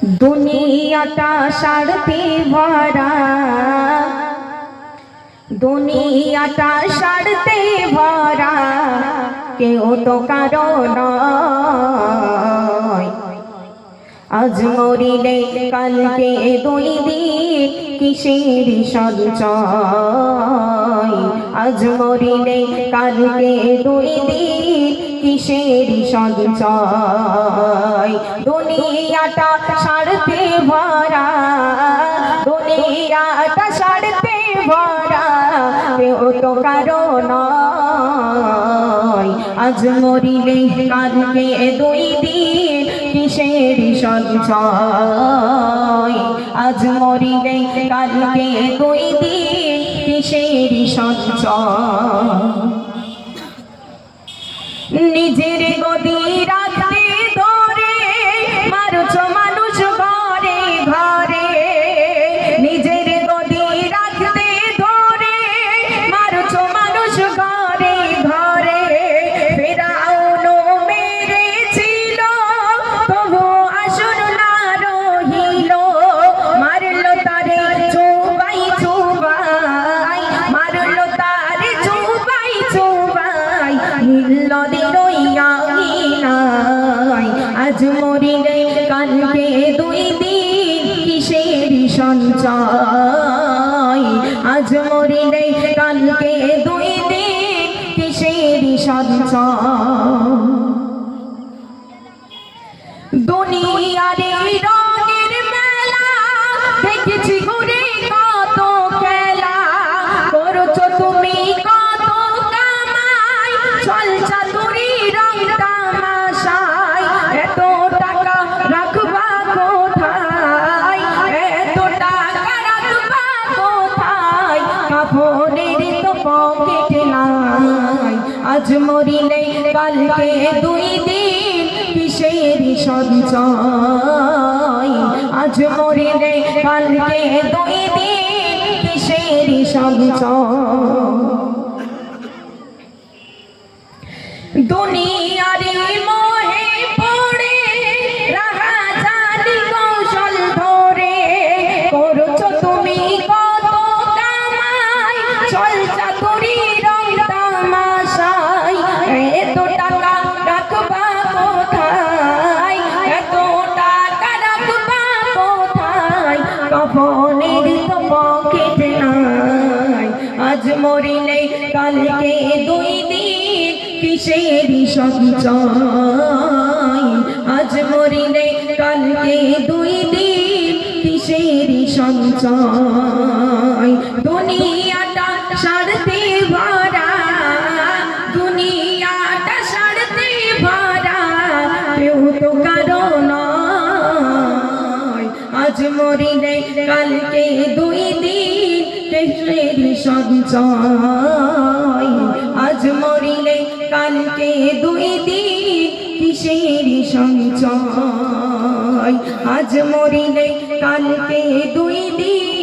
দুনিয়াটা স্বার্থে ভরা, দুনিয়াটা স্বার্থে ভরা, কেউ তো কারো নয়। আজ মরিলে কালকে দুই দিন কিসের সঞ্চয়। আজ মরিলে কালকে দুই দিন কিসের সঞ্চয়। দুনিয়াটা স্বার্থে ভরা, দুনিয়াটা স্বার্থে ভরা, কেউ তো কারো নয়। আজ মরিলে কালকে দুই দিন কিসের সঞ্চয়। আজ মরিলে কালকে দুই দিন কিসের সঞ্চয়। নিজের গদি রাখতে ধরে মারছো মানুষ ঘরে ঘরে। নিজের গদি রাখতে ধরে মারছো মানুষ ঘরে ঘরে। ফেরাউন মেরেছিল তবু আসর না রহিল। মারলো তারে চুবাই চুবাই, মারলো তারে চুবাই চুবাই, নিল আজ মরিলে কালকে দুই দিন কিসের সঞ্চয়। আজ মরিলে কালকে দুই দিন কিসের সঞ্চয়। দুনিয়ারে রঙের মেলা দেখেছি ঘুরে কত খেলা। করছো তুমি কত কামাই, চলছা তুরি রং তামাশায়। এত টাকা রাখবা কোথায়, এত টাকা রাখবা কোথায়, কাপড়ের তো পকেট নাই। আজ মরিলে কালকে দুই দিন কিসের সঞ্চয়। আজ মরিলে কালকে দুই দিন কিসের সঞ্চয়। দুনিয়ারে মোহে পড়ে রাহা জানি কৌশল ধরে। করছো তুমি কত কামাই, চলছা তুরি রং তামাশায়। এত টাকা রাখবা কোথায়, এত টাকা রাখবা কোথায়, কাপড়ের তো পকেট নাই। আজ মরিলে কালকে দুই দিন কিসের সঞ্চয়। আজ মরিলে কালকে দুই দিন কিসের সঞ্চয়। দুনিয়াটা স্বার্থে ভরা, দুনিয়াটা স্বার্থে ভরা, কেউ তো কারো নয়। আজ মরিলে কালকে দুই দিন কিসের সঞ্চয়। আজ মরিলে কালকে দুই দিন কিসের সঞ্চয়। আজ মরিলে কালকে দুই দিন